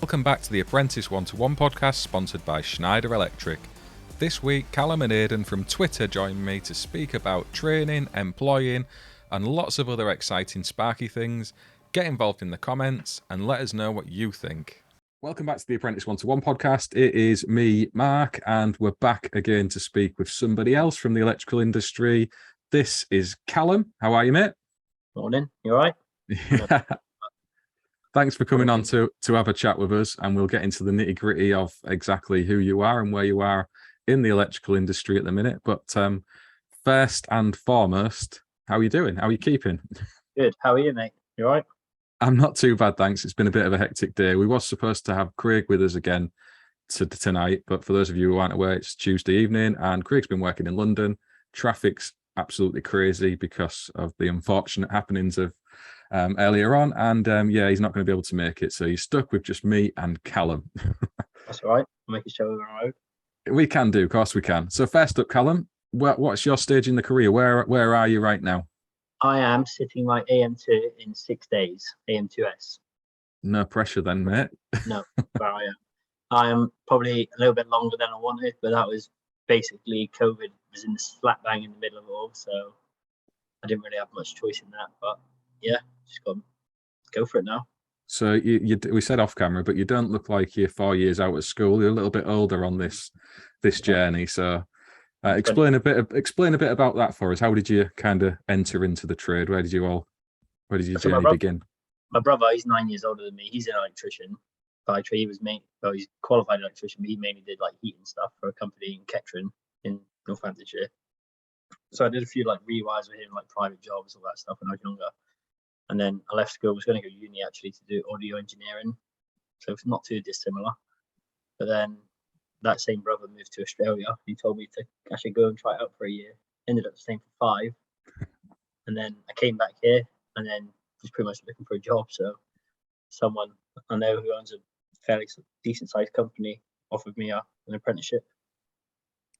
Welcome back to the Apprentice One-to-One podcast sponsored by Schneider Electric. This week, Callum and Aidan from Twitter joined me to speak about training, employing, and lots of other exciting sparky things. Get involved in the comments and let us know what you think. Welcome back to the Apprentice One-to-One podcast. It is me, Mark, and we're back again to speak with somebody else from the electrical industry. This is Callum. How are you, mate? Morning. You all right? Yeah. Thanks for coming on to have a chat with us, and we'll get into the nitty-gritty of exactly who you are and where you are in the electrical industry at the minute. But first and foremost, how are you doing? How are you keeping? Good. How are you, mate? You all right? I'm not too bad, thanks. It's been a bit of a hectic day. We was supposed to have Craig with us again tonight, but for those of you who aren't aware, it's Tuesday evening, and Craig's been working in London. Traffic's absolutely crazy because of the unfortunate happenings of earlier on, and he's not going to be able to make it, so you're stuck with just me and Callum. That's all right. We'll make a show of our own. We can do, of course we can. So first up, Callum, what's your stage in the career? Where are you right now? I am sitting my AM2 in 6 days, AM2S. No pressure then, mate. No, where I am. I am probably a little bit longer than I wanted, but that was basically COVID was in the slap bang in the middle of it all, so I didn't really have much choice in that, but yeah, just got to go for it now. So we said off camera, but you don't look like you're 4 years out of school. You're a little bit older on this journey. So explain a bit about that for us. How did you kind of enter into the trade? Where did your journey begin? My brother, he's 9 years older than me. He's an electrician by trade. He's a qualified electrician, but he mainly did like heating stuff for a company in Kettering in Northamptonshire. So I did a few like rewires with him, like private jobs, all that stuff when I was younger. And then I left school. I was going to go to uni actually to do audio engineering, so it's not too dissimilar. But then that same brother moved to Australia. He told me to actually go and try it out for a year. Ended up staying for 5, and then I came back here, and then was pretty much looking for a job. So someone I know who owns a fairly decent sized company offered me an apprenticeship.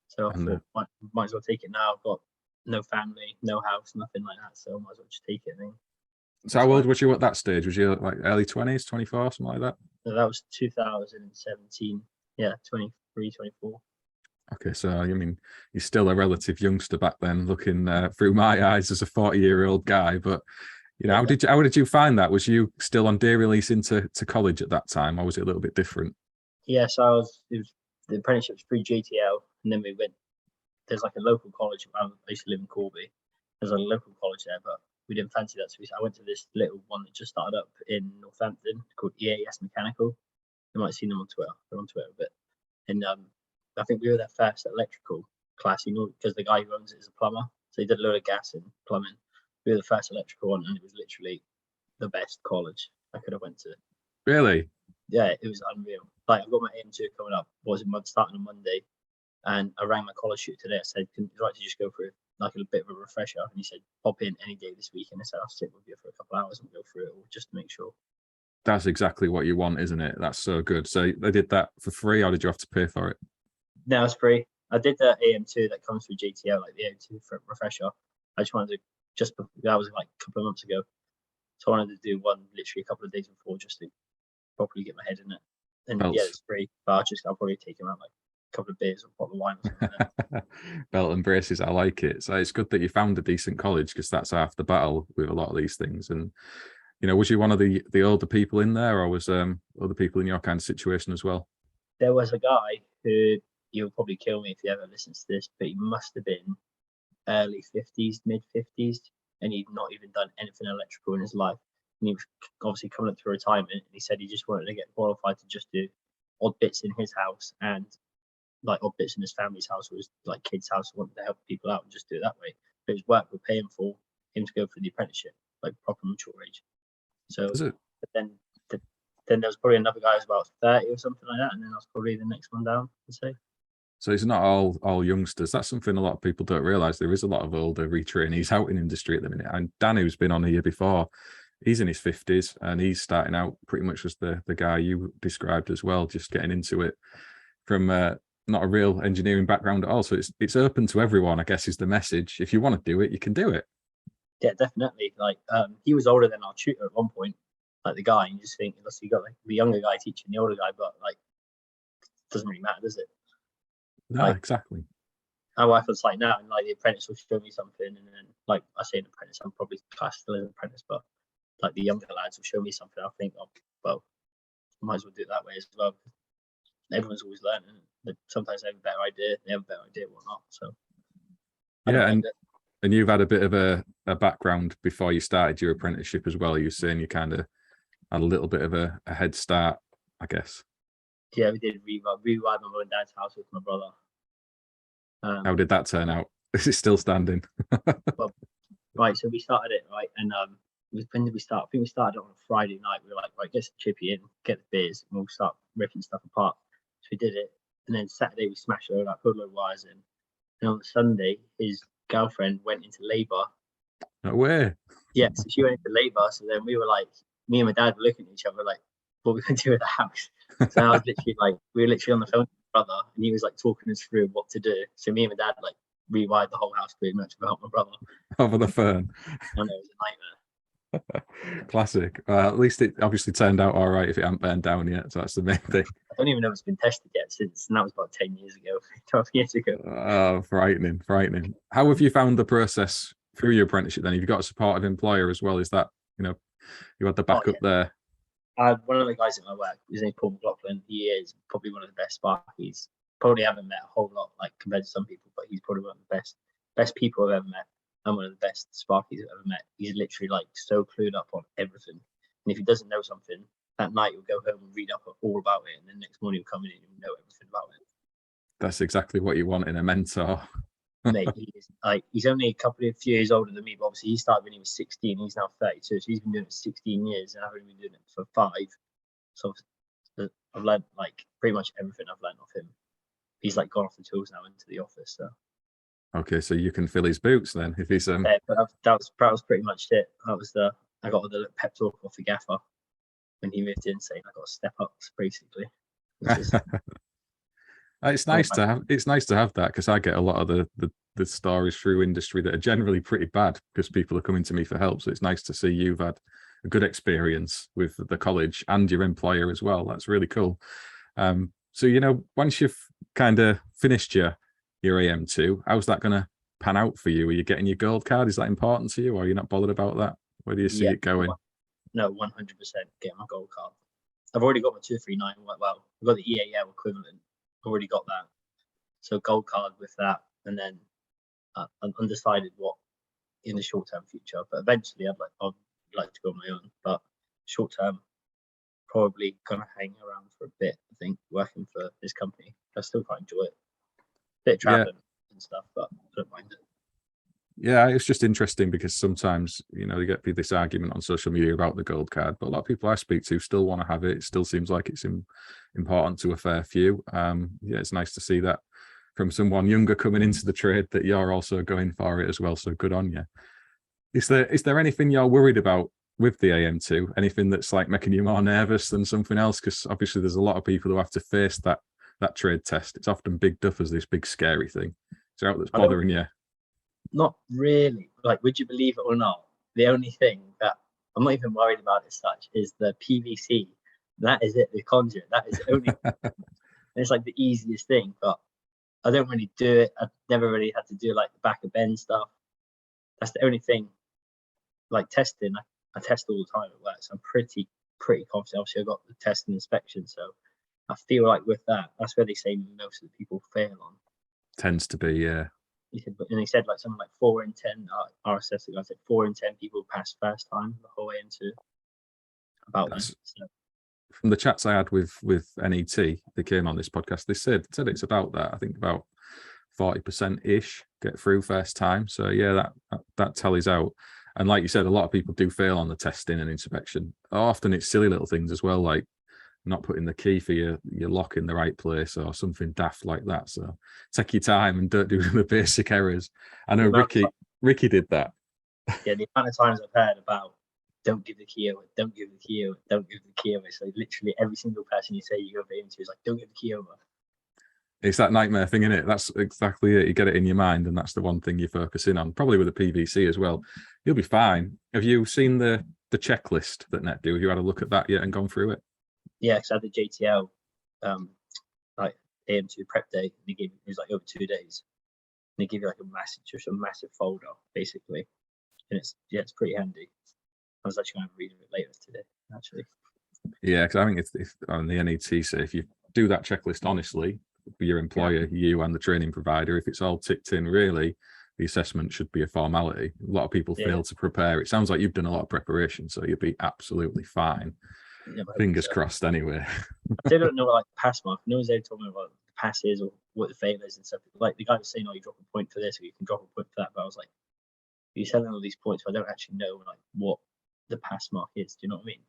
So I thought might as well take it now. I've got no family, no house, nothing like that. So I might as well just take it. So how old was you at that stage? Was you like early 20s, 24, something like that? So that was 2017. Yeah, 23, 24. Okay, so I mean, you're still a relative youngster back then, looking through my eyes as a 40-year-old guy. But you know, how did you find that? Was you still on day release into college at that time, or was it a little bit different? Yeah, so the apprenticeship was through JTL, and then we went. There's like a local college. I used to live in Corby. There's a local college there, but we didn't fancy that, so I went to this little one that just started up in Northampton called EAS Mechanical. You might have seen them on Twitter. They're on Twitter a bit. And I think we were their first electrical class, because the guy who owns it is a plumber. So he did a load of gas and plumbing. We were the first electrical one, and it was literally the best college I could have went to. Really? Yeah, it was unreal. Like, I've got my AM2 coming up. Starting on Monday. And I rang my college tutor today. I said, "Can you like to just go through like a bit of a refresher?" And he said, "Pop in any day this week." And I said, "I'll sit with you for a couple of hours and go through it all just to make sure." That's exactly what you want, isn't it? That's so good. So they did that for free, or did you have to pay for it? No, it's free. I did the AM2 that comes through JTL, like the AM2 for refresher. I just wanted to that was like a couple of months ago. So I wanted to do one literally a couple of days before just to properly get my head in it. And yeah, it's free. But I'll probably take him out like couple of beers or a bottle of wine or something. Belt and braces, I like it. So it's good that you found a decent college, because that's half the battle with a lot of these things. And you know, was you one of the older people in there, or was other people in your kind of situation as well? There was a guy who, you'll probably kill me if he ever listens to this, but he must have been early 50s, mid 50s, and he'd not even done anything electrical in his life. And he was obviously coming up to retirement, and he said he just wanted to get qualified to just do odd bits in his house and like odd bits in his family's house, or his like kids' house, wanted to help people out and just do it that way. But his work would pay him for him to go through the apprenticeship, like proper mature age. So but then there was probably another guy who was about 30 or something like that, and then I was probably the next one down, I'd say. So it's not all youngsters. That's something a lot of people don't realise. There is a lot of older retrainees out in industry at the minute. And Danny, who's been on here before, he's in his 50s, and he's starting out pretty much as the guy you described as well, just getting into it from not a real engineering background at all. So it's open to everyone, I guess, is the message. If you want to do it, you can do it. Yeah, definitely. Like he was older than our tutor at one point, like the guy, and you just think, unless you got like the younger guy teaching the older guy, but like doesn't really matter, does it? No, Like, exactly. my wife was like now, and like the apprentice will show me something, and then like I say an apprentice, I'm probably classed still as an apprentice, but like the younger lads will show me something. I'll think, oh, well, I might as well do it that way as well. Everyone's always learning. Sometimes they have a better idea, they have a better idea, whatnot. So I don't mind it. And you've had a bit of a background before you started your apprenticeship as well. You were saying you kind of had a little bit of a head start, I guess. Yeah, we did rewired my mum and dad's house with my brother. How did that turn out? Is it still standing? Well, right, so we started it, right, and when did we start? I think we started it on a Friday night. We were like, right, get some chippy in, get the beers, and we'll start ripping stuff apart. So we did it, and then Saturday we smashed it all up, put a load of wires in, and on Sunday his girlfriend went into labour. No way. Yeah, so she went into labour. So then we were like, me and my dad were looking at each other like, what are we going to do with the house? So I was literally like, we were literally on the phone with my brother, and he was like talking us through what to do. So me and my dad like rewired the whole house pretty much without my brother. Over the phone. I know, it was a nightmare. Classic. At least it obviously turned out all right if it hadn't burned down yet. So that's the main thing. I don't even know if it's been tested yet since, and that was about 10 years ago, 12 years ago. Oh, frightening. How have you found the process through your apprenticeship then? Have you got a supportive employer as well? Is that, you had the backup there? One of the guys at my work, his name's Paul McLaughlin. He is probably one of the best sparkies. Probably haven't met a whole lot, like compared to some people, but he's probably one of the best people I've ever met, and one of the best sparkies I've ever met. He's literally like so clued up on everything, and if he doesn't know something, that night he'll go home and read up all about it, and then next morning he'll come in and he'll know everything about it. That's exactly what you want in a mentor. Mate, he's only a few years older than me, but obviously he started when he was 16. He's now 32, so he's been doing it 16 years, and I've only been doing it for 5. So I've learned like pretty much everything I've learned off him. He's like gone off the tools now into the office. So okay, so you can fill his boots then if he's yeah, but that was pretty much it. I got the pep talk off the gaffer when he moved in, saying I got to step up basically. It's nice to have that, because I get a lot of the stories through industry that are generally pretty bad because people are coming to me for help. So it's nice to see you've had a good experience with the college and your employer as well. That's really cool. So once you've kind of finished your AM2, how's that going to pan out for you? Are you getting your gold card? Is that important to you, or are you not bothered about that? Where do you see it going? No, 100% get my gold card. I've already got my 239. Well, I've got the EAL equivalent. Already got that, so gold card with that, and then I'm undecided what in the short term future, but eventually I'd like to go on my own, but short term probably gonna hang around for a bit. I think working for this company, I still quite enjoy it, bit of traveling and stuff, but I don't mind it. Yeah, it's just interesting because sometimes, you get this argument on social media about the gold card, but a lot of people I speak to still want to have it. It still seems like it's important to a fair few. It's nice to see that from someone younger coming into the trade, that you're also going for it as well. So good on you. Is there anything you're worried about with the AM2? Anything that's like making you more nervous than something else? Because obviously there's a lot of people who have to face that trade test. It's often bigged up as this big scary thing. Is there anything that's bothering you? Not really. Like, would you believe it or not? The only thing that I'm not even worried about as such is the PVC. That is it, the conduit. That is only. It's like the easiest thing, but I don't really do it. I've never really had to do like the back of bend stuff. That's the only thing. Like testing, I test all the time at work, so I'm pretty confident. Obviously, I've got the test and inspection, so I feel like with that, that's where they say most of the people fail on. Tends to be, yeah. He said like something like 4 in 10 RSS. I said 4 in 10 people pass first time the whole way into about that. So. From the chats I had with NET, they came on this podcast. They said it's about that. I think about 40% ish get through first time. So yeah, that tallies out. And like you said, a lot of people do fail on the testing and inspection. Often it's silly little things as well, like not putting the key for your lock in the right place or something daft like that. So take your time and don't do the basic errors. I know Ricky did that. Yeah, the amount of times I've heard about don't give the key over, don't give the key over, don't give the key over. So literally every single person you say you go into is like, don't give the key over. It's that nightmare thing, isn't it? That's exactly it. You get it in your mind, and that's the one thing you focus in on. Probably with the PVC as well. You'll be fine. Have you seen the checklist that Net do? Have you had a look at that yet and gone through it? Yeah, because I had the JTL like AM2 prep day, and it was like over 2 days. And they give you like a massive folder basically, and it's pretty handy. I was actually going to read it later today, actually. Yeah, because I think if on the NET say if you do that checklist honestly, your employer, you and the training provider, if it's all ticked in, really, the assessment should be a formality. A lot of people fail to prepare. It sounds like you've done a lot of preparation, so you'll be absolutely fine. Yeah, fingers crossed anyway. I don't know like pass mark. No one's ever told me about the passes or what the fail is and stuff. Like the guy was saying, oh, you drop a point for this or you can drop a point for that. But I was like, you're selling all these points, but I don't actually know like what the pass mark is. Do you know what I mean?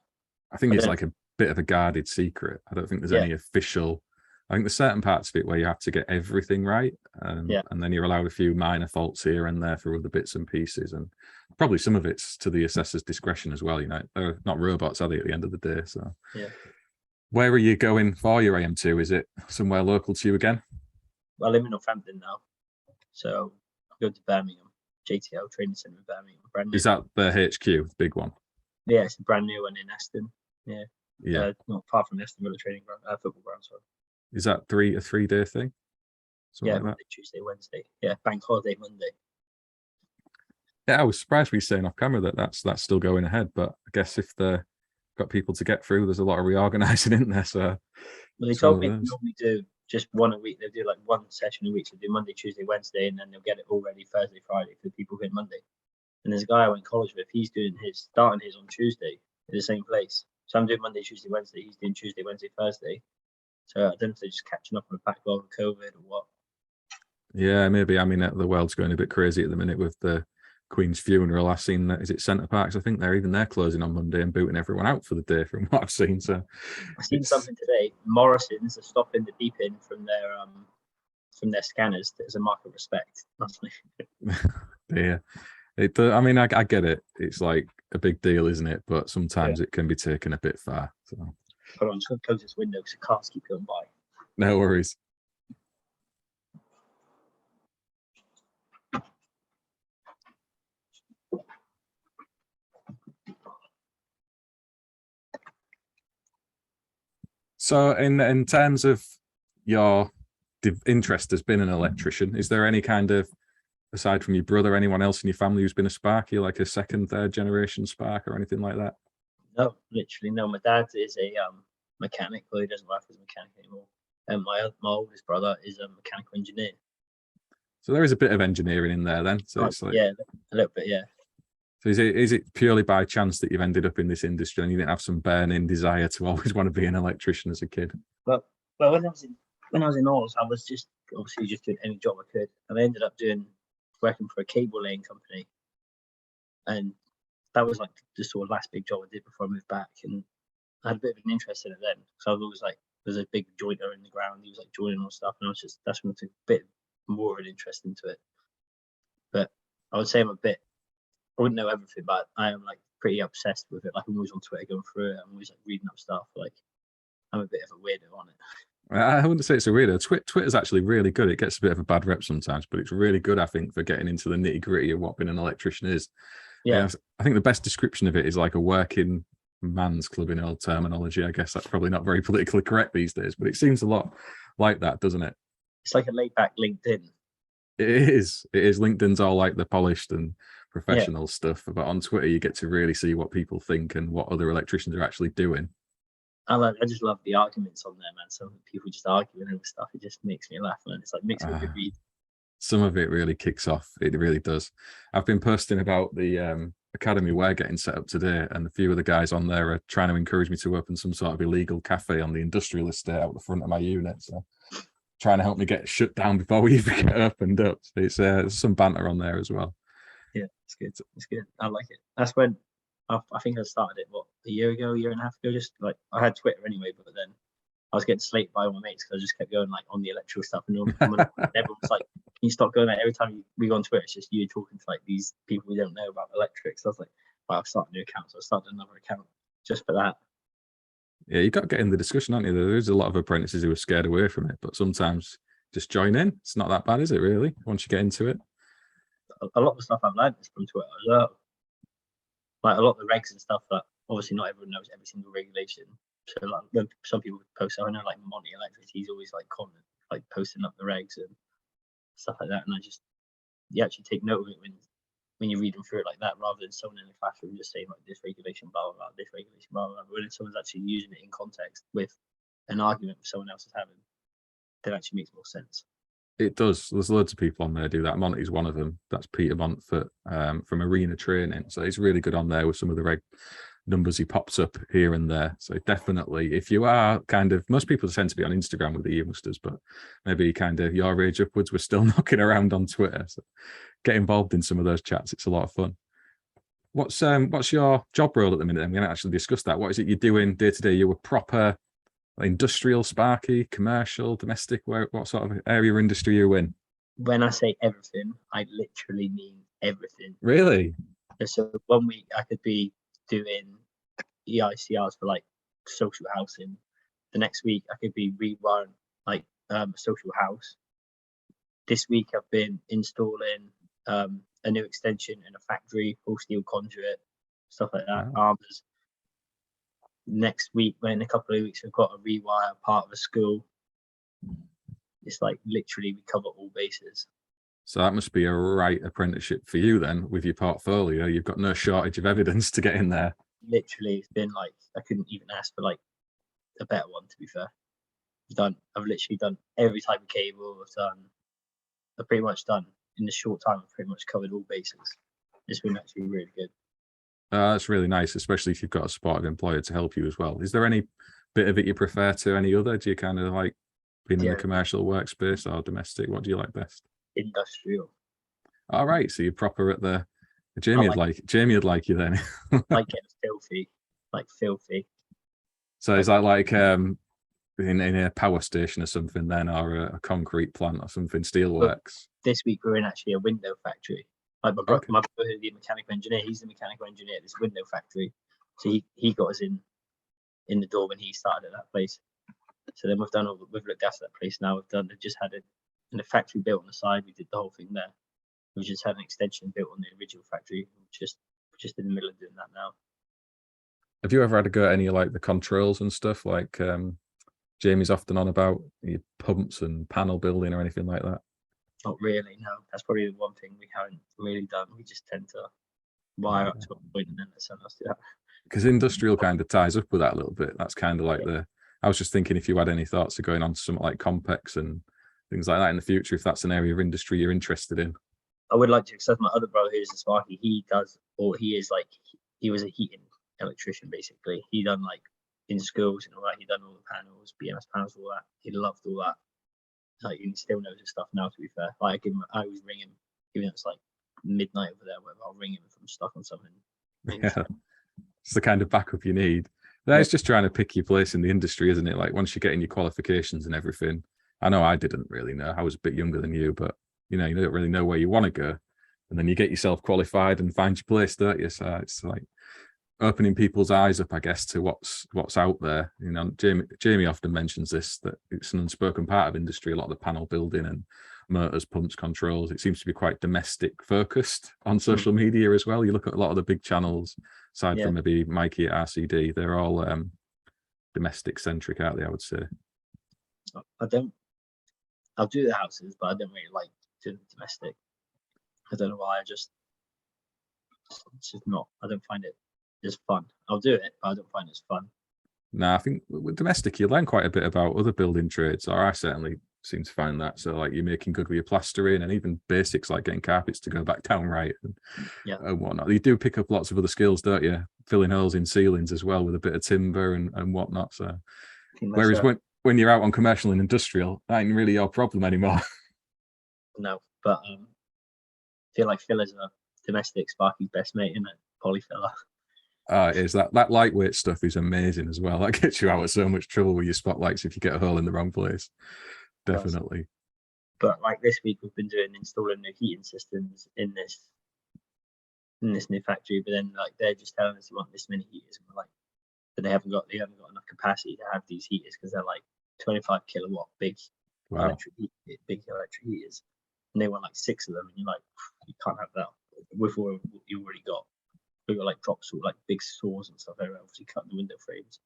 I think it's like a bit of a guarded secret. I don't think there's any official. I think there's certain parts of it where you have to get everything right, and then you're allowed a few minor faults here and there for other bits and pieces, and probably some of it's to the assessor's discretion as well. You know, they're not robots, are they? At the end of the day, so Where are you going for your AM2? Is it somewhere local to you again? Well, I live in Northampton now, so I go to Birmingham, JTL Training Centre in Birmingham. Brand new. Is that the HQ, the big one? Yeah, it's a brand new one in Aston. Yeah, not far from Aston Villa training ground, football ground. Sorry. Is that a 3-day thing? Something like Monday, Tuesday, Wednesday. Yeah, bank holiday Monday. Yeah, I was surprised we were saying off camera that that's still going ahead, but I guess if they've got people to get through, there's a lot of reorganising in there. So, well, they told me they normally do just one a week. They do like one session a week. So they do Monday, Tuesday, Wednesday, and then they'll get it all ready Thursday, Friday for the people who hit Monday. And there's a guy I went to college with. He's doing starting his on Tuesday in the same place. So I'm doing Monday, Tuesday, Wednesday. He's doing Tuesday, Wednesday, Thursday. So I don't know if they're just catching up on the backlog of COVID or what. Yeah, maybe. I mean, the world's going a bit crazy at the minute with the Queen's funeral. I've seen that. Is it Centre Parks? I think they're closing on Monday and booting everyone out for the day from what I've seen. So I've seen something today. Morrison's are stopping the beeping from their scanners as a mark of respect. Yeah. I mean, I get it. It's like a big deal, isn't it? But sometimes it can be taken a bit far. So hold on, I'm just going to close this window because the cars keep going by. No worries. So, in terms of your interest as being an electrician, is there any kind of, aside from your brother, anyone else in your family who's been a spark? You like a second, third generation spark or anything like that? No, literally no. My dad is a mechanic, but he doesn't work as a mechanic anymore. And my oldest brother is a mechanical engineer. So there is a bit of engineering in there then. So it's like, yeah, a little bit, yeah. So is it purely by chance that you've ended up in this industry and you didn't have some burning desire to always want to be an electrician as a kid? Well, when I was in Oz, I was just doing any job I could, and I ended up working for a cable laying company, and that was like the sort of last big job I did before I moved back, and I had a bit of an interest in it then. So I was always like, there's a big jointer in the ground. He was like joining all stuff, and that's when I took a bit more of an interest into it. But I would say I wouldn't know everything, but I am like pretty obsessed with it. Like I'm always on Twitter going through it. I'm always like reading up stuff. Like I'm a bit of a weirdo on it. I wouldn't say it's a weirdo. Twitter's actually really good. It gets a bit of a bad rep sometimes, but it's really good, I think, for getting into the nitty gritty of what being an electrician is. Yeah, I think the best description of it is like a working man's club in old terminology. I guess that's probably not very politically correct these days, but it seems a lot like that, doesn't it? It's like a laid back LinkedIn. It is. LinkedIn's all like the polished and professional stuff, but on Twitter you get to really see what people think and what other electricians are actually doing. I just love the arguments on there, man. Some people just arguing over stuff. It just makes me laugh, man. It's like mixed with good read. Some of it really kicks off. It really does. I've been posting about the academy we're getting set up today, and a few of the guys on there are trying to encourage me to open some sort of illegal cafe on the industrial estate out the front of my unit. So trying to help me get shut down before we even get opened up. So it's there's some banter on there as well. Yeah, it's good. It's good. I like it. That's when I think I started it, a year and a half ago? Just like I had Twitter anyway, but then I was getting slated by all my mates because I just kept going like on the electrical stuff, and everyone's like, "Can you stop going?" Like, every time we go on Twitter, it's just you talking to like these people we don't know about electrics. So I was like, "Well, I've started a new account," so I started another account just for that. Yeah, you got to get in the discussion, aren't you? There is a lot of apprentices who are scared away from it, but sometimes just join in. It's not that bad, is it, really, once you get into it? A lot of the stuff I've learned is from Twitter as well. Like a lot of the regs and stuff that obviously not everyone knows every single regulation. So like when some people post, I know like Monty Electric, he's always like comment, like posting up the regs and stuff like that. And you actually take note of it when you're reading through it like that, rather than someone in the classroom just saying like this regulation, blah, blah, blah, this regulation, blah, blah, blah. When someone's actually using it in context with an argument someone else is having, that actually makes more sense. It does. There's loads of people on there do that. Monty's one of them. That's Peter Montfort from Arena Training. So he's really good on there with some of the reg numbers he pops up here and there. So definitely, if you are kind of, most people tend to be on Instagram with the youngsters, but maybe kind of your age upwards, we're still knocking around on Twitter. So get involved in some of those chats. It's a lot of fun. What's your job role at the minute? I'm going to actually discuss that. What is it you're doing day to day? You were proper industrial, sparky, commercial, domestic? What sort of area of industry are you in? When I say everything, I literally mean everything. Really? So 1 week I could be doing EICRs for like social housing. The next week I could be rewiring like a social house. This week I've been installing a new extension in a factory, full steel conduit, stuff like that. Wow. Armors. Next week, in a couple of weeks, we've got a rewire part of a school. It's like literally we cover all bases. So that must be a right apprenticeship for you then, with your portfolio. You've got no shortage of evidence to get in there. Literally, it's been like I couldn't even ask for like a better one. To be fair, I've literally done every type of cable. I've pretty much done in the short time. I've pretty much covered all bases. It's been actually really good. That's really nice, especially if you've got a supportive employer to help you as well. Is there any bit of it you prefer to any other? Do you kind of like being in the commercial workspace or domestic? What do you like best? Industrial. All right, so you're proper at the Jamie would like you then. Like getting filthy. So is that like in a power station or something then, or a concrete plant or something, steelworks? This week we're in actually a window factory. Like my brother, the mechanical engineer, he's the mechanical engineer at this window factory. So he got us in the door when he started at that place. So then we've looked after that place now. They've just had in the factory built on the side. We did the whole thing there. We just had an extension built on the original factory. Just in the middle of doing that now. Have you ever had to go at any like the controls and stuff like Jamie's often on about, your pumps and panel building or anything like that? Not really, no. That's probably the one thing we haven't really done. We just tend to wire up to a point and then let someone else do that. Because industrial kind of ties up with that a little bit. That's kind of like I was just thinking if you had any thoughts of going on to something like Compex and things like that in the future, if that's an area of industry you're interested in. I would like to, because my other brother who's a sparky, he was a heating electrician basically. He done like in schools and all that. He done all the panels, BMS panels, all that. He loved all that. Like he still knows his stuff now. To be fair, like I always ring him, even though it's like midnight over there. Whatever, I'll ring him if I'm stuck on something. Yeah, it's the kind of backup you need. That's just trying to pick your place in the industry, isn't it? Like once you're getting your qualifications and everything. I know I didn't really know. I was a bit younger than you, but you don't really know where you want to go, and then you get yourself qualified and find your place, don't you? So it's like opening people's eyes up, I guess, to what's out there. You know, Jamie often mentions this, that it's an unspoken part of industry. A lot of the panel building and motors, pumps, controls. It seems to be quite domestic focused on social media as well. You look at a lot of the big channels, aside from maybe Mikey at RCD, they're all domestic centric, aren't they? I would say. I'll do the houses, but I don't really like doing domestic. I don't know why. It's just not. I don't find it as fun. I'll do it, but I don't find it as fun. No, I think with domestic, you learn quite a bit about other building trades, or I certainly seem to find that. So like you're making good with your plastering and even basics like getting carpets to go back down right and whatnot. You do pick up lots of other skills, don't you? Filling holes in ceilings as well with a bit of timber and whatnot. So whereas when you're out on commercial and industrial, that ain't really your problem anymore. No, but I feel like Phil's a domestic Sparky's best mate, isn't it? Polyfiller. It is. That lightweight stuff is amazing as well. That gets you out of so much trouble with your spotlights if you get a hole in the wrong place. Definitely. But like this week, we've been installing new heating systems in this new factory. But then like they're just telling us they want this many heaters, and we're like, but they haven't got enough capacity to have these heaters because they're like 25 kilowatt big Wow. big electric heaters, and they want like 6 of them, and you're like, you can't have that with what you already got. We got like drop saw, like big saws and stuff everywhere, obviously cutting the window frames.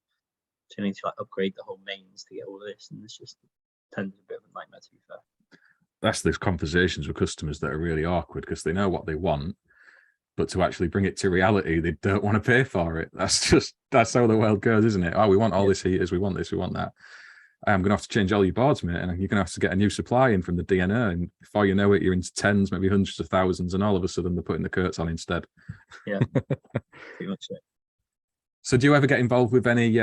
So you need to like upgrade the whole mains to get all of this, and it's just tends a bit of a nightmare, to be fair. That's those conversations with customers that are really awkward because they know what they want, but to actually bring it to reality, they don't want to pay for it. That's how the world goes, isn't it? Oh, we want all this heaters, we want this, we want that. I'm going to have to change all your boards, mate, and you're going to have to get a new supply in from the DNO. And before you know it, you're into tens, maybe hundreds of thousands, and all of a sudden they're putting the Kurtz on instead. Yeah, pretty much it. So, do you ever get involved with any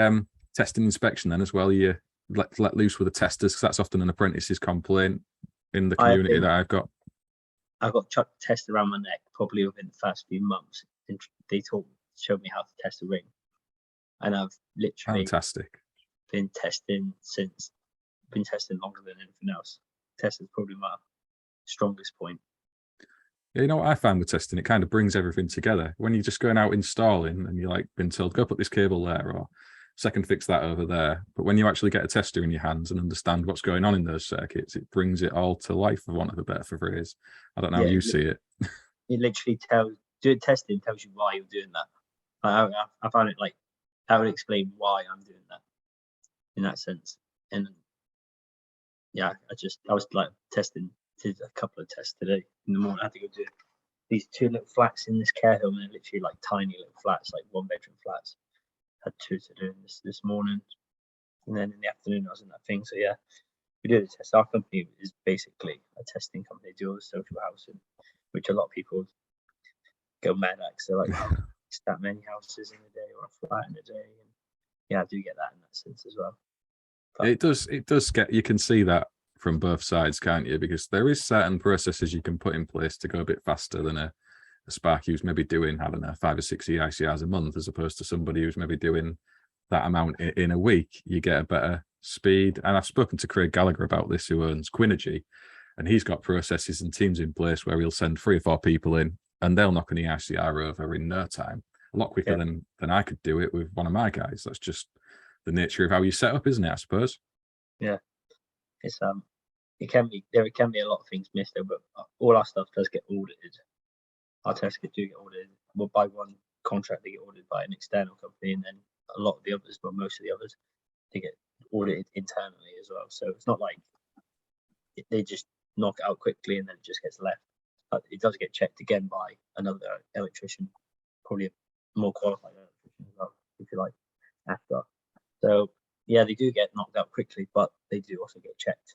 testing inspection then as well? You let loose with the testers, because that's often an apprentice's complaint in the community that I've got. I got chucked a test around my neck probably within the first few months. And they showed me how to test a ring, and I've literally been testing longer than anything else. Test is probably my strongest point. Yeah, you know what I found with testing? It kind of brings everything together. When you're just going out installing and you're like been told, go put this cable there or second fix that over there. But when you actually get a tester in your hands and understand what's going on in those circuits, it brings it all to life, for want of a better phrase. I don't know how you see it. It literally doing testing tells you why you're doing that. I found it like, I would explain why I'm doing that in that sense. And yeah, I was like did a couple of tests today in the morning. I had to go do these 2 little flats in this care home, and they're literally like tiny little flats, like 1-bedroom flats. Had 2 to do this morning, and then in the afternoon I was in that thing. So yeah, we do the test. Our company is basically a testing company. They do all the social housing, which a lot of people go mad at. So like, oh, it's that many houses in a day or a flat in a day, and yeah, I do get that in that sense as well. But it does get, you can see that from both sides, can't you? Because there is certain processes you can put in place to go a bit faster than a Sparky who's maybe doing, I don't know, 5 or 6 EICRs a month, as opposed to somebody who's maybe doing that amount in a week. You get a better speed. And I've spoken to Craig Gallagher about this, who owns Quinergy, and he's got processes and teams in place where he'll send 3 or 4 people in and they'll knock an EICR over in no time, a lot quicker than I could do it with one of my guys. That's just the nature of how you set up, isn't it, I suppose? Yeah, it's there can be a lot of things missed there, but all our stuff does get audited. Our tests do get audited. Well, by one contract, they get audited by an external company, and then a lot of the others, well, most of the others, they get audited internally as well. So it's not like they just knock it out quickly and then it just gets left. But it does get checked again by another electrician, probably a more qualified electrician as well, if you like, after. So yeah, they do get knocked out quickly, but they do also get checked.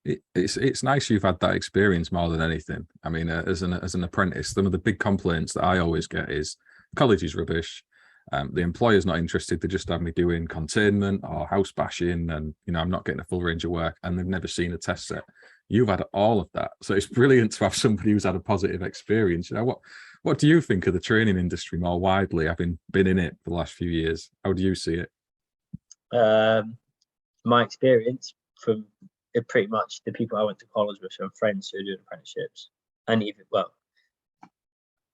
It's nice you've had that experience more than anything. I mean, as an apprentice, some of the big complaints that I always get is college is rubbish. The employer's not interested. They just have me doing containment or house bashing, and I'm not getting a full range of work, and they've never seen a test set. You've had all of that, so it's brilliant to have somebody who's had a positive experience. What do you think of the training industry more widely, having been in it for the last few years? How do you see it? My experience from pretty much the people I went to college with, some friends who are doing apprenticeships, and even, well,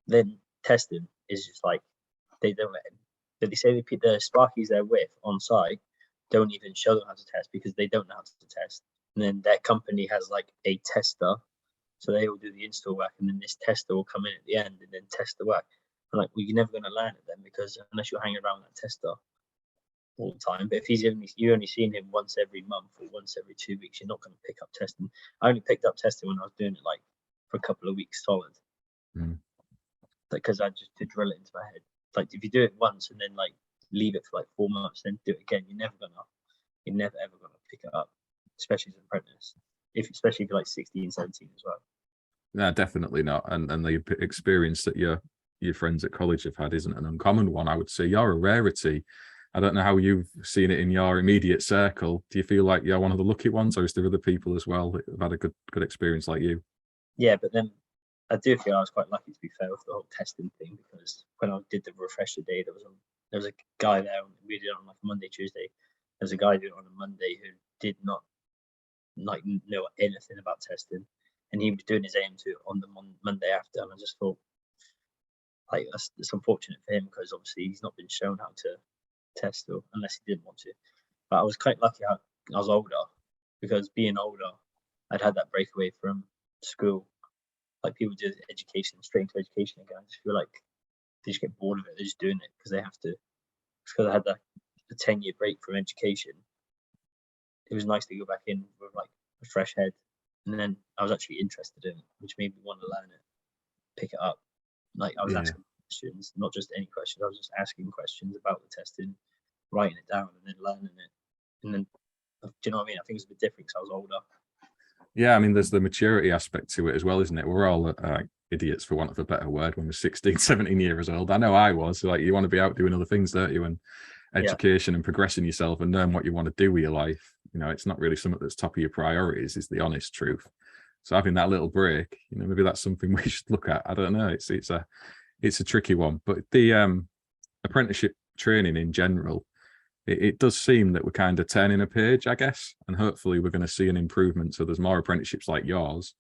then testing is just like, they don't let him. They say the Sparkies they're with on site don't even show them how to test because they don't know how to test. And then their company has like a tester, so they will do the install work, and then this tester will come in at the end and then test the work. I'm like, well, you're never going to learn it then, because unless you're hanging around that tester all the time. But if you're only seeing him once every month or once every 2 weeks, you're not going to pick up testing. I only picked up testing when I was doing it like for a couple of weeks solid, because I just to drill it into my head. Like, if you do it once and then like leave it for like 4 months, then do it again, you're never ever gonna pick it up, especially as an apprentice. Especially if you're like 16, 17 as well. No, definitely not. And the experience that your friends at college have had isn't an uncommon one. I would say you're a rarity. I don't know how you've seen it in your immediate circle. Do you feel like you're one of the lucky ones, or is there other people as well that have had a good experience like you? Yeah, but then I do feel I was quite lucky, to be fair, with the whole testing thing, because when I did the refresher day, there was a guy there. We did it on like Monday, Tuesday. There's a guy doing it on a Monday who did not like know anything about testing, and he was doing his AM2 on the Monday after. And I just thought, like, it's unfortunate for him, because obviously he's not been shown how to test, or unless he didn't want to. But I was quite lucky. I was older, because being older, I'd had that breakaway from school. Like people do education, straight into education again. I just feel like they just get bored of it. They're just doing it because they have to. It's because I had that a 10-year break from education. It was nice to go back in with like a fresh head, and then I was actually interested in it, which made me want to learn it, pick it up. Like I was asking questions, not just any questions. I was just asking questions about the testing, writing it down, and then learning it. And then, do you know what I mean? I think it was a bit different because I was older. Yeah, I mean, there's the maturity aspect to it as well, isn't it? We're all idiots, for want of a better word, when we're 16, 17 years old. I know I was. Like, you want to be out doing other things, don't you? And education and progressing yourself and knowing what you want to do with your life. You know, it's not really something that's top of your priorities, is the honest truth. So having that little break, you know, maybe that's something we should look at. I don't know. It's a tricky one. But the apprenticeship training in general, it does seem that we're kind of turning a page, I guess, and hopefully we're going to see an improvement. So there's more apprenticeships like yours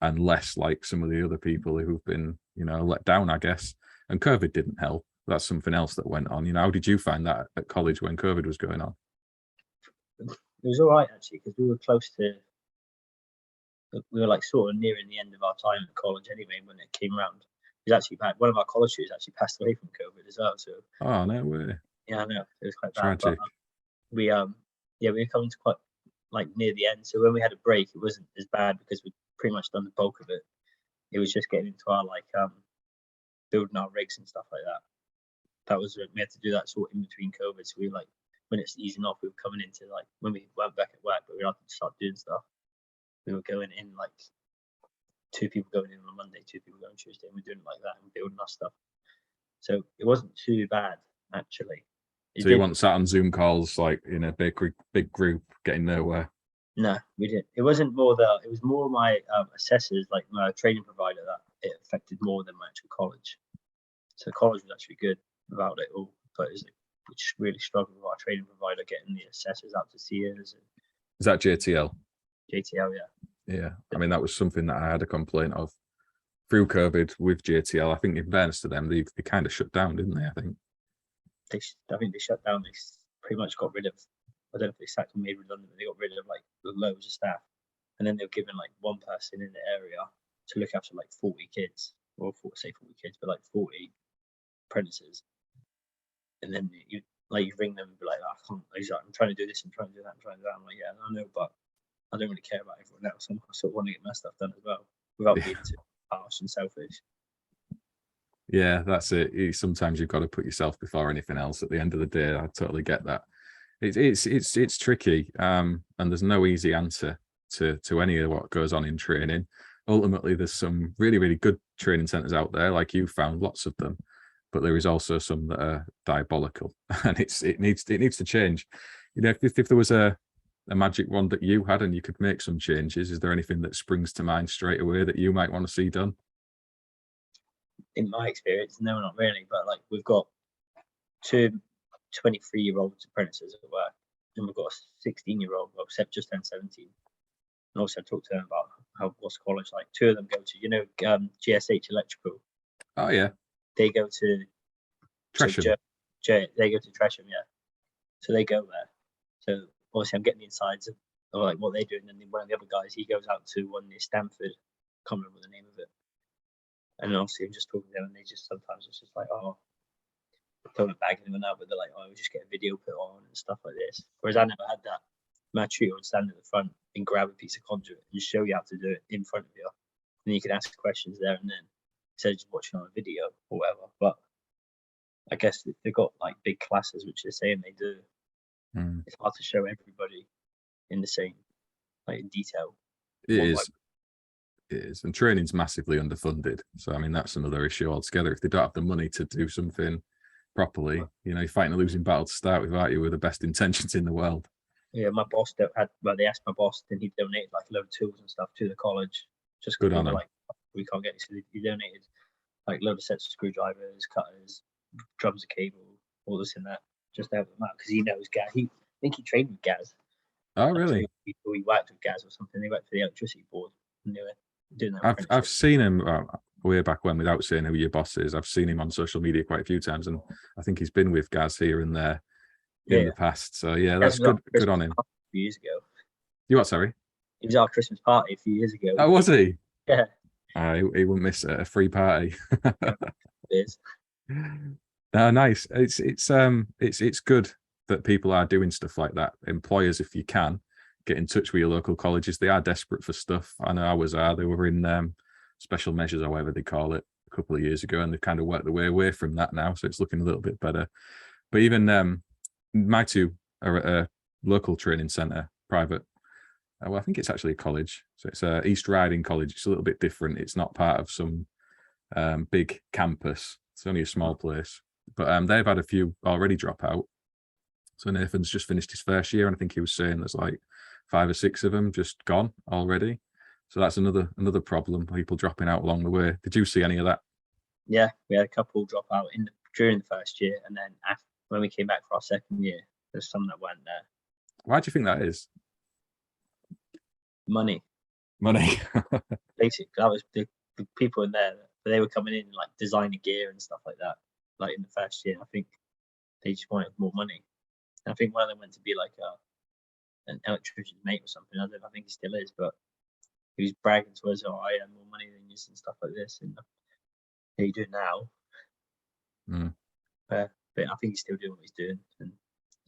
and less like some of the other people who've been, you know, let down, I guess. And COVID didn't help. That's something else that went on. You know, how did you find that at college when COVID was going on? It was all right, actually, because we were close to, we were like sort of nearing the end of our time at college anyway when it came around. It was actually bad. One of our college students actually passed away from COVID as well. So, oh, no way. Yeah, I know. It was quite bad. Tragic. But, we were coming to quite like near the end. So when we had a break, it wasn't as bad because we'd pretty much done the bulk of it. It was just getting into our like building our rigs and stuff like that. That was we had to do that sort of in between COVID. So we like when it's easing off, we were coming into like when we went back at work, but we had to start doing stuff. We were going in like 2 people going in on a Monday, 2 people going Tuesday, and we're doing it like that and building our stuff. So it wasn't too bad actually. So you weren't sat on Zoom calls like in a big group getting nowhere? No, we didn't. It wasn't more it was more my assessors, like my training provider, that it affected more than my actual college. So college was actually good about it all, but we just really struggled with our training provider getting the assessors out to see us. Is that JTL? JTL, yeah. Yeah, I mean, that was something that I had a complaint of through COVID with JTL. I think in fairness to them, they kind of shut down, didn't they? I think they shut down. They pretty much got rid of, I don't know if they sacked and made redundant, but they got rid of like loads of staff. And then they were given like one person in the area to look after like 40 kids, or 40 kids, but like 40 apprentices. And then you ring them and be like, I'm trying to do this, I'm trying to do that, I'm trying to do that. I'm like, yeah, I know, but I don't really care about everyone else. I sort of want to get my stuff done as well without being too harsh and selfish. Yeah, that's it. Sometimes you've got to put yourself before anything else. At the end of the day, I totally get that. It's tricky, and there's no easy answer to any of what goes on in training. Ultimately, there's some really, really good training centres out there, like you found lots of them, but there is also some that are diabolical, and it needs to change. You know, if there was a magic wand that you had and you could make some changes, is there anything that springs to mind straight away that you might want to see done? In my experience, no, not really. But like we've got 2 23-year-old apprentices at work, and we've got a 16-year-old, well, just turned 17. And also talk to them about what's college like. 2 of them go to, GSH Electrical. Oh yeah. They go to Tresham. They go to Tresham, yeah. So they go there. So obviously I'm getting the insides of like what they do, and then one of the other guys, he goes out to one near Stanford. Can't remember the name of it. And obviously I'm just talking to them, and they just sometimes it's just like, oh, don't bagging them now, but they're like, oh, we just get a video put on and stuff like this. Whereas I never had that. My tutor would stand at the front and grab a piece of conduit and show you how to do it in front of you. And you can ask questions there and then, instead of just watching on a video or whatever. But I guess they've got like big classes, which they're saying they do. It's hard to show everybody in the same like in detail. It is, and training's massively underfunded. So I mean, that's another issue altogether. If they don't have the money to do something properly, you know, you're fighting a losing battle to start with, aren't you, with the best intentions in the world. Yeah, my boss they asked my boss, and he donated like a load of tools and stuff to the college. Just good on him. Like, we can't get it, so he donated like load of sets of screwdrivers, cutters, drums of cable, all this and that, just to help them out, because he knows Gaz. I think he trained with Gaz. Oh, really? He worked with Gaz or something. They worked for the electricity board and they were doing that. I've seen him way back when, without saying who your boss is. I've seen him on social media quite a few times, and I think he's been with Gaz here and there in the past. So yeah, that's good on him. A few years ago. You what? Sorry. He was at our Christmas party a few years ago. Oh, was he? Yeah, He wouldn't miss a free party. yeah, it is. No, nice. It's good that people are doing stuff like that. Employers, if you can, get in touch with your local colleges. They are desperate for stuff. I know ours are. They were in special measures or whatever they call it a couple of years ago, and they've kind of worked their way away from that now. So it's looking a little bit better. But even my two are at a local training centre, private. Well, I think it's actually a college. So it's East Riding College. It's a little bit different. It's not part of some big campus. It's only a small place. But they've had a few already drop out. So Nathan's just finished his first year, and I think he was saying there's like 5 or 6 of them just gone already. So that's another problem, people dropping out along the way. Did you see any of that? Yeah, we had a couple drop out during the first year, and then when we came back for our second year, there's some that went there. Why do you think that is? Money. Basically, that was the people in there. They were coming in like designer gear and stuff like that. Like in the first year, I think they just wanted more money. And I think one of them went to be like an electrician's mate or something. I think he still is, but he was bragging to us, "Oh, I have more money than you," and stuff like this. And he do now. But I think he's still doing what he's doing. And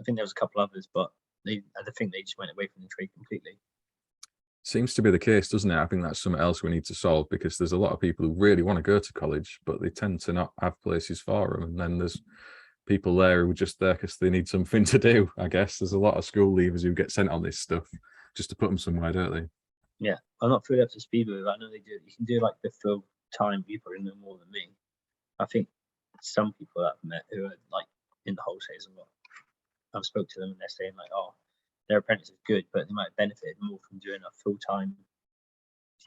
I think there was a couple others, but I think they just went away from the trade completely. Seems to be the case, doesn't it? I think that's something else we need to solve, because there's a lot of people who really want to go to college, but they tend to not have places for them. And then there's people there who are just there because they need something to do, I guess. There's a lot of school leavers who get sent on this stuff just to put them somewhere, don't they? Yeah, I'm not fully up to speed with it. I know they do. You can do like the full time. You probably know more than me. I think some people that I've met who are like in the wholesales and what I've spoke to them and they're saying like, oh, their apprentice is good, but they might have benefited more from doing a full time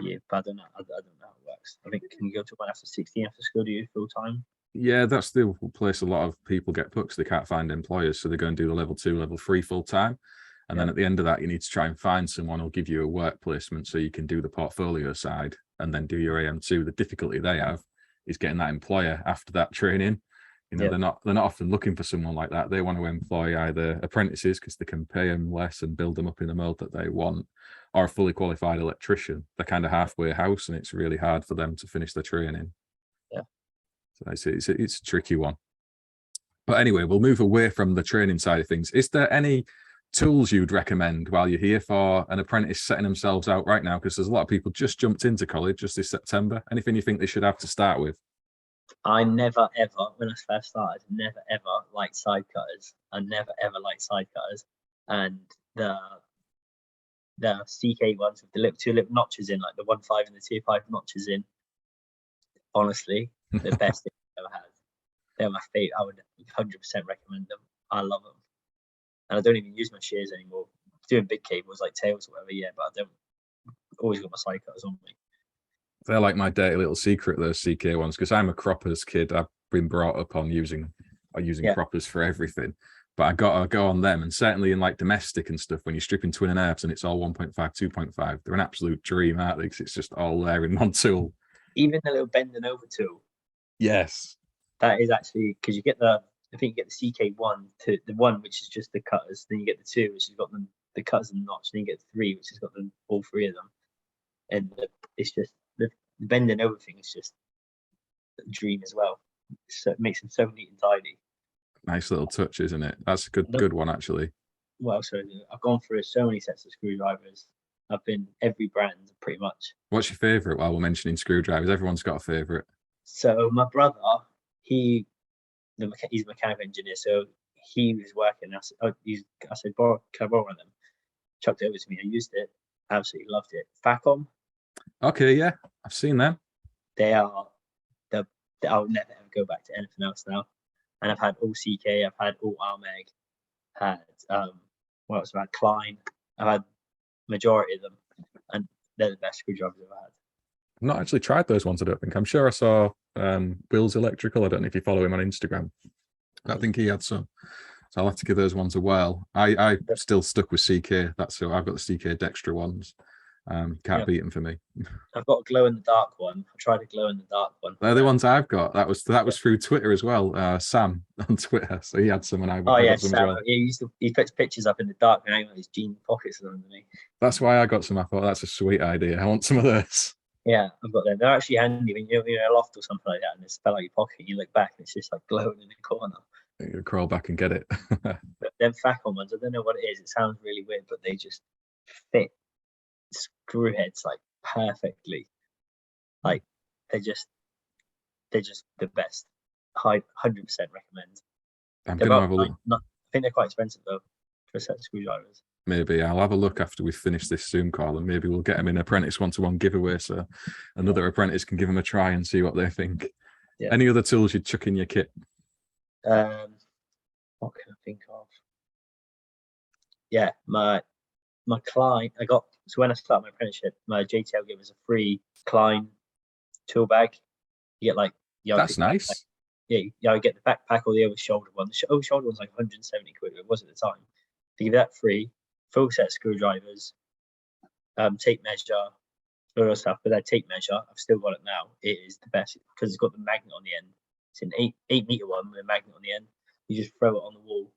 year. But I don't know. I don't know how it works. I think can you go to one after 16 after school? Do you full time? Yeah, that's the place a lot of people get put because they can't find employers, so they go and do the level 2, level 3 full time. And then at the end of that, you need to try and find someone who'll give you a work placement so you can do the portfolio side and then do your AM2. The difficulty they have is getting that employer after that training. You know, they're not often looking for someone like that. They want to employ either apprentices because they can pay them less and build them up in the mode that they want, or a fully qualified electrician. They're kind of halfway house, and it's really hard for them to finish their training. Yeah, so it's a tricky one. But anyway, we'll move away from the training side of things. Is there any tools you'd recommend while you're here for an apprentice setting themselves out right now? Because there's a lot of people just jumped into college just this September. Anything you think they should have to start with? I never ever, when I first started, never ever liked side cutters. I never ever liked side cutters, and the CK ones with the two little notches in, like the 1.5 and the 2.5 notches in. Honestly, the best thing I've ever had. They're my favorite. I would 100% recommend them. I love them, and I don't even use my shears anymore. Doing big cables like tails or whatever, yeah, but I don't. Always got my side cutters on me. They're like my dirty little secret, those CK ones, because I'm a croppers kid. I've been brought up on using croppers for everything, but I got to go on them. And certainly in like domestic and stuff, when you're stripping twin and earths and it's all 1.5, 2.5, they're an absolute dream, aren't they? Because it's just all there in one tool. Even the little bending over tool. Yes. That is actually, because you get I think you get the CK1 to the 1, which is just the cutters. Then you get the 2, which has got the cutters and the notch. Then you get the 3, which has got all 3 of them. And it's just, the bending over thing is just a dream as well. So it makes them so neat and tidy. Nice little touch, isn't it? That's a good one, actually. What else do I do? I've gone through so many sets of screwdrivers. I've been every brand pretty much. What's your favourite while we're mentioning screwdrivers? Everyone's got a favourite. So my brother, he's a mechanical engineer, so he was working. I said, can I borrow one of them? Chucked it over to me. I used it. Absolutely loved it. Facom. Okay, yeah, I've seen them. They are I'll never ever go back to anything else now. And I've had all CK, I've had all Almeg, had what else? I've had Klein, I've had majority of them, and they're the best screwdrivers I've had. I've not actually tried those ones, I don't think. I'm sure I saw Will's Electrical. I don't know if you follow him on Instagram. I think he had some. So I'll have to give those ones a whirl. I still stuck with CK. That's so I've got the CK Dextra ones. Can't beat them for me. I've got a glow in the dark one. I tried a glow in the dark one. They're the ones I've got. That was through Twitter as well. Sam on Twitter, so he had some, and I got some Sam, as well. He puts pictures up in the dark and hang on his jean pockets underneath. That's why I got some. I thought that's a sweet idea. I want some of those. Yeah, I've got them. They're actually handy when you're in a loft or something like that, and it's fell out of your pocket. You look back, and it's just like glowing in the corner. You crawl back and get it. But them Facon ones, I don't know what it is. It sounds really weird, but they just fit screw heads like perfectly. Like they're just the best. 100% recommend. I'm gonna have a look. I think they're quite expensive though for a set of screwdrivers. Maybe I'll have a look after we finish this Zoom call, and maybe we'll get them in apprentice 1-to-1 giveaway, so another apprentice can give them a try and see what they think. Yeah. Any other tools you'd chuck in your kit? What can I think of? Yeah, my Klein. So when I started my apprenticeship, my JTL gave us a free Klein tool bag. You get that's nice. You get the backpack or the over shoulder one. The over shoulder one's like 170 quid. It was at the time. They give that free, full set of screwdrivers, tape measure, all that stuff. But that tape measure, I've still got it now. It is the best because it's got the magnet on the end. It's an 8 meter one with a magnet on the end. You just throw it on the wall,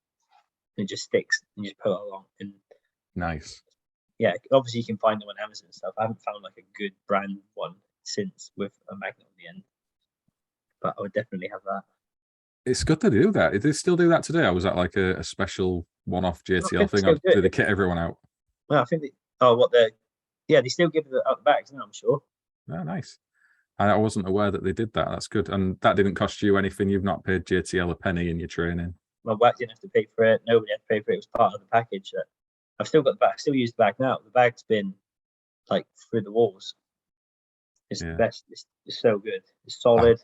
and it just sticks. And you just put it along. And nice. Yeah, obviously you can find them on Amazon and stuff. I haven't found like a good brand one since with a magnet on the end. But I would definitely have that. It's good to do that. Did they still do that today? Or was that like a special one-off JTL thing? Or did they kit everyone out? Well, I think they still give it out the bags now, I'm sure. Oh, nice. I wasn't aware that they did that. That's good. And that didn't cost you anything. You've not paid JTL a penny in your training. My wife didn't have to pay for it. Nobody had to pay for it. It was part of the package. I've still got the bag. I still use the bag now. The bag's been like through the walls. It's the best. It's so good. It's solid.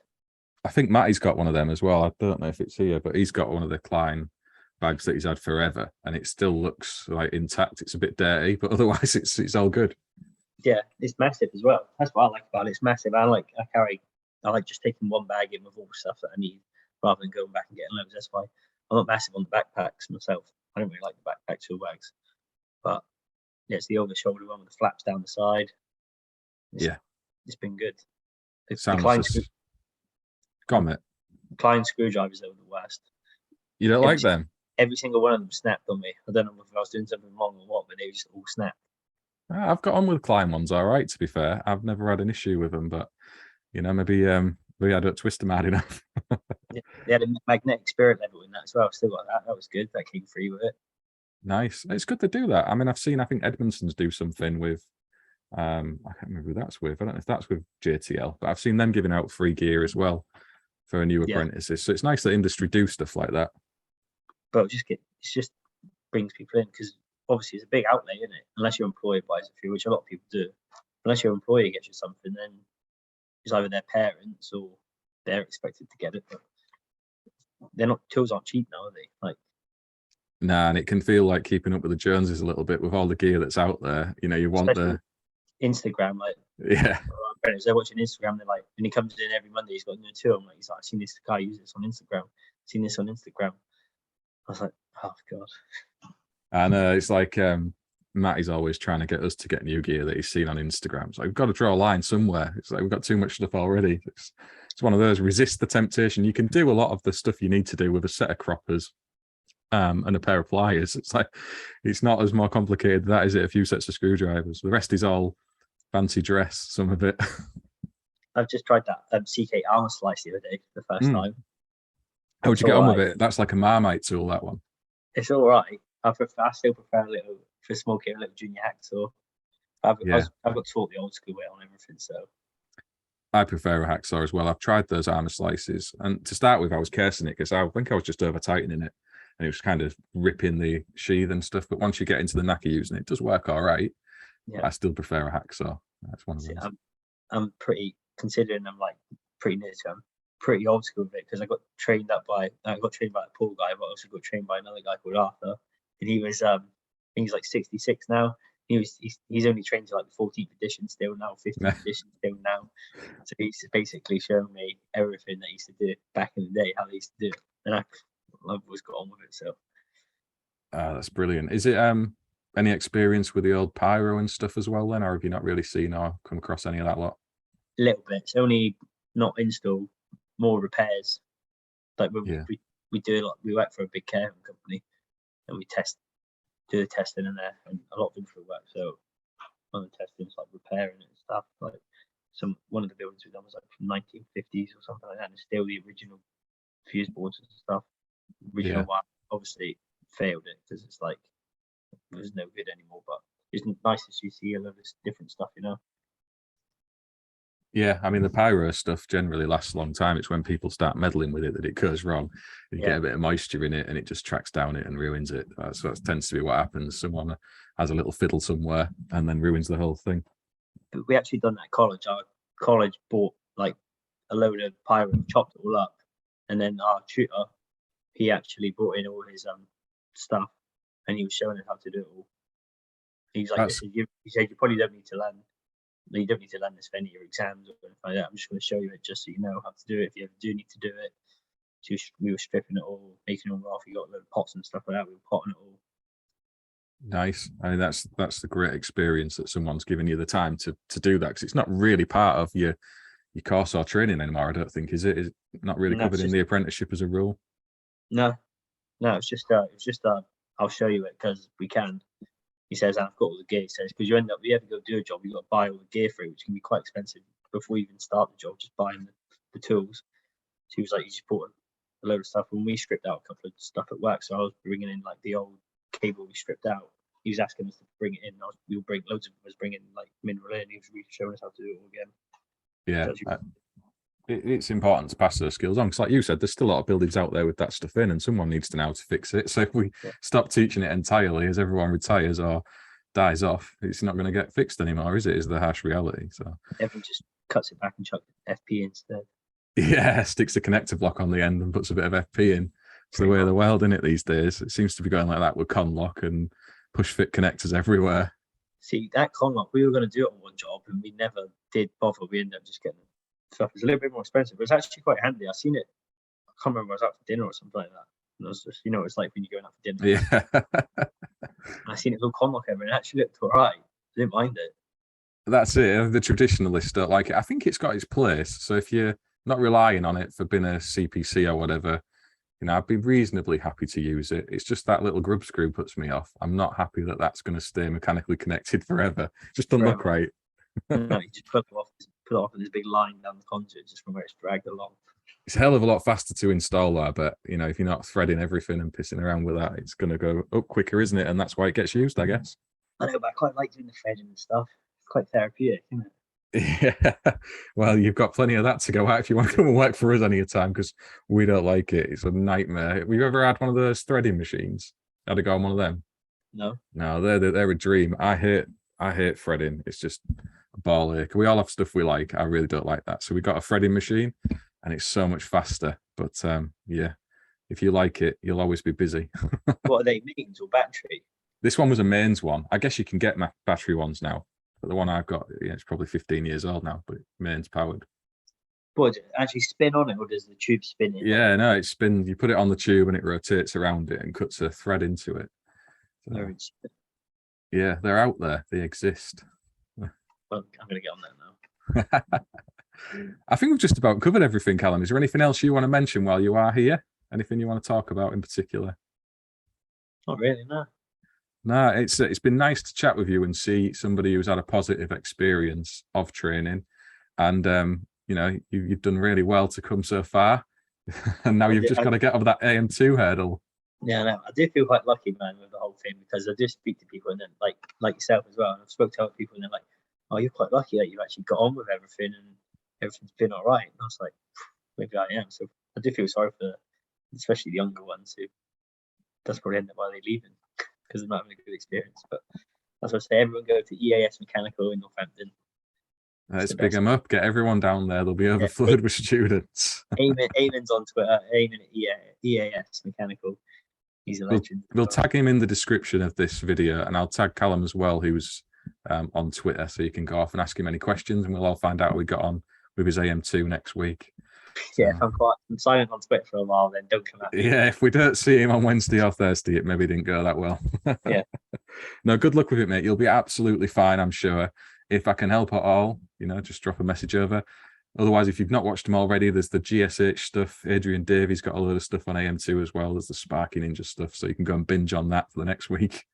I think Matty's got one of them as well. I don't know if it's here, but he's got one of the Klein bags that he's had forever, and it still looks like intact. It's a bit dirty, but otherwise it's all good. Yeah, it's massive as well. That's what I like about it. It's massive. I like just taking one bag in with all the stuff that I need rather than going back and getting loads. That's why I'm not massive on the backpacks myself. I don't really like the backpack tool bags. But yeah, it's the over shoulder one with the flaps down the side. It's been good. Klein screwdrivers are the worst. You don't like them? Every single one of them snapped on me. I don't know if I was doing something wrong or what, but they just all snapped. I've got on with Klein ones, all right. To be fair, I've never had an issue with them, but maybe I don't twist them hard enough. They had a magnetic spirit level in that as well. I've still got that. That was good. That came free with it. Nice. It's good to do that. I mean, I think Edmondson's do something with. I can't remember who that's with. I don't know if that's with JTL, but I've seen them giving out free gear as well for new apprentices. So it's nice that industry do stuff like that. But it just brings people in because obviously it's a big outlay, isn't it? Unless your employer buys it for you, which a lot of people do. Unless your employer gets you something, then it's either their parents or they're expected to get it. But tools aren't cheap now, are they? Nah, and it can feel like keeping up with the Joneses a little bit with all the gear that's out there. You want the Instagram, they're watching Instagram. They're like, when he comes in every Monday, he's got a new tool. I'm like, I've seen this guy use this on Instagram. Seen this on Instagram. I was like, oh god. And it's like Matty's always trying to get us to get new gear that he's seen on Instagram. It's like we've got to draw a line somewhere. It's like we've got too much stuff already. It's one of those. Resist the temptation. You can do a lot of the stuff you need to do with a set of croppers. And a pair of pliers. It's like it's not as more complicated than that, is it? A few sets of screwdrivers. The rest is all fancy dress. Some of it. I've just tried that CK armor slice the other day for the first time. How'd you get on with it? That's like a Marmite tool. That one. It's all right. I still prefer a little for small kit, a little junior hacksaw. I've got taught the old school way on everything, so. I prefer a hacksaw as well. I've tried those armor slices, and to start with, I was cursing it because I think I was just over tightening it. And it was kind of ripping the sheath and stuff. But once you get into the knack of using it, it does work all right. Yeah. I still prefer a hacksaw. That's one of those. I'm pretty, considering I'm like pretty new to it, I'm pretty old school with it because I got trained by a pool guy, but I also got trained by another guy called Arthur. And he was, I think he's like 66 now. He's only trained to like the 14th edition still now, 15th edition still now. So he's basically shown me everything that he used to do back in the day, how they used to do it. And I've always got on with it. So that's brilliant. Is it any experience with the old pyro and stuff as well then, or have you not really seen or come across any of that lot? A little bit. It's only not install, more repairs. Like we do a lot. We work for a big care home company, and we do the testing in there, and a lot of infra work. So one of the testing is like repairing it and stuff. Like one of the buildings we done was like from 1950s or something like that, and it's still the original fuse boards and stuff. Original one, obviously failed it because it's like it was no good anymore. But it's nice to see a lot of this different stuff, you know. Yeah, I mean the pyro stuff generally lasts a long time. It's when people start meddling with it that it goes wrong. You get a bit of moisture in it, and it just tracks down it and ruins it. So that tends to be what happens. Someone has a little fiddle somewhere and then ruins the whole thing. But we actually done that at college. Our college bought like a load of pyro, chopped it all up, and then our tutor, he actually brought in all his stuff, and he was showing us how to do it all. He's like, he said, you probably don't need to learn. You don't need to learn this for any of your exams or anything like that. I'm just going to show you it just so you know how to do it if you ever do need to do it. So we were stripping it all, making it all off. You got a load of pots and stuff like that. We were potting it all. Nice. I mean, that's the great experience that someone's given you the time to do that, because it's not really part of your course or training anymore. I don't think, is it? Is it not really covered in the apprenticeship as a rule? No, it's just I'll show you it because we can. He says, I've got all the gear. He says, because you ever go do a job, you've got to buy all the gear for it, which can be quite expensive before you even start the job, just buying the tools. So he was like, you just bought a load of stuff. When we stripped out a couple of stuff at work, so I was bringing in like the old cable we stripped out. He was asking us to bring it in. We would bring loads of us bringing like mineral in. He was showing us how to do it all again. Yeah. It's important to pass those skills on, because like you said, there's still a lot of buildings out there with that stuff in, and someone needs to know how to fix it. So if we stop teaching it entirely as everyone retires or dies off, it's not going to get fixed anymore, is it? Is the harsh reality. So everyone just cuts it back and chucks FP instead. Yeah, sticks a connector block on the end and puts a bit of FP in. It's the way of the world, isn't it, these days? It seems to be going like that with conlock and push fit connectors everywhere. See, that conlock, we were going to do it on one job and we never did bother. We ended up just getting stuff. It's a little bit more expensive, but it's actually quite handy. I seen it. I can't remember, I was out for dinner or something like that. And it was just, you know, it's like when you're going out for dinner. Yeah. I seen it all conlock over, and it actually looked all right. I didn't mind it. That's it. The traditionalists don't like it. I think it's got its place. So if you're not relying on it for being a CPC or whatever, you know, I'd be reasonably happy to use it. It's just that little grub screw puts me off. I'm not happy that that's going to stay mechanically connected forever. Just doesn't look right. No, you just put it off with this big line down the conduit just from where it's dragged along. It's a hell of a lot faster to install that, but you know, if you're not threading everything and pissing around with that, it's going to go up quicker, isn't it? And that's why it gets used, I guess. I know, but I quite like doing the threading and stuff. It's quite therapeutic, isn't it? Yeah, well, you've got plenty of that to go out if you want to come and work for us any time, because we don't like it. It's a nightmare. Have you ever had one of those threading machines? Had to go on one of them? No, they're a dream. I hate threading. It's just a ball ache. We all have stuff we like. I really don't like that. So we got a threading machine, and it's so much faster. But yeah, if you like it, you'll always be busy. What are they, mains or battery? This one was a mains one. I guess you can get battery ones now. But the one I've got, it's probably 15 years old now, but mains powered. What, does it actually spin on it, or does the tube spin in? Yeah, no, it spins. You put it on the tube and it rotates around it and cuts a thread into it. So, yeah, they're out there. They exist. Well, I'm going to get on that now. I think we've just about covered everything, Callum. Is there anything else you want to mention while you are here? Anything you want to talk about in particular? Not really, no. No, it's been nice to chat with you and see somebody who's had a positive experience of training, and you know, you've done really well to come so far, and now you've just got to get over that AM2 hurdle. Yeah, no, I do feel quite lucky, man, with the whole thing, because I do speak to people, and then like yourself as well, and I've spoke to other people, and they're like, "Oh, you're quite lucky that you've actually got on with everything, and everything's been all right." And I was like, maybe I am. So I do feel sorry for, especially the younger ones, who that's probably end up why they're leaving, because they're not having a good experience. But that's what I say, everyone go to EAS Mechanical in Northampton. Let's big them up, get everyone down there. They'll be overflowed with students. Eamon's on Twitter, Eamon at EAS Mechanical. He's a legend. We'll tag him in the description of this video, and I'll tag Callum as well, who's on Twitter, so you can go off and ask him any questions, and we'll all find out how we got on with his AM2 next week. Yeah, So, if I'm silent on Twitter for a while, then don't come at me. yeah, if we don't see him on Wednesday or Thursday, it maybe didn't go that well. Yeah. No, good luck with it, mate. You'll be absolutely fine, I'm sure. If I can help at all, just drop a message over. Otherwise, if you've not watched them already, there's the GSH stuff. Adrian Davies got a load of stuff on AM2 as well. There's the Sparky Ninja stuff, so you can go and binge on that for the next week.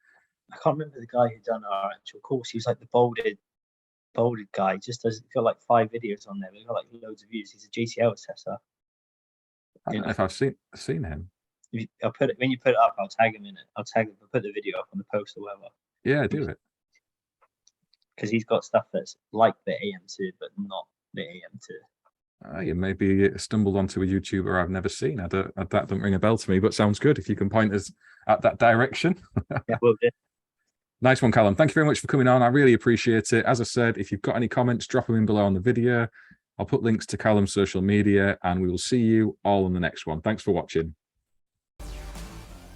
I can't remember the guy who done our actual course. He was like the bolded guy. Just does got like 5 videos on there. He's got like loads of views. He's a GTO assessor. I don't know if I've seen him. I'll put it when you put it up. I'll tag him in it. I'll put the video up on the post or whatever. Yeah, do it. Because he's got stuff that's like the AM2, but not the AM2. You maybe stumbled onto a YouTuber I've never seen. That doesn't ring a bell to me, but sounds good. If you can point us at that direction. Yeah, will do. Nice one, Callum. Thank you very much for coming on. I really appreciate it. As I said, if you've got any comments, drop them in below on the video. I'll put links to Callum's social media, and we will see you all on the next one. Thanks for watching.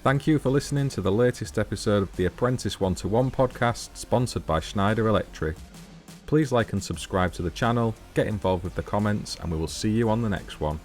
Thank you for listening to the latest episode of the Apprentice 1-to-1 podcast, sponsored by Schneider Electric. Please like and subscribe to the channel, get involved with the comments, and we will see you on the next one.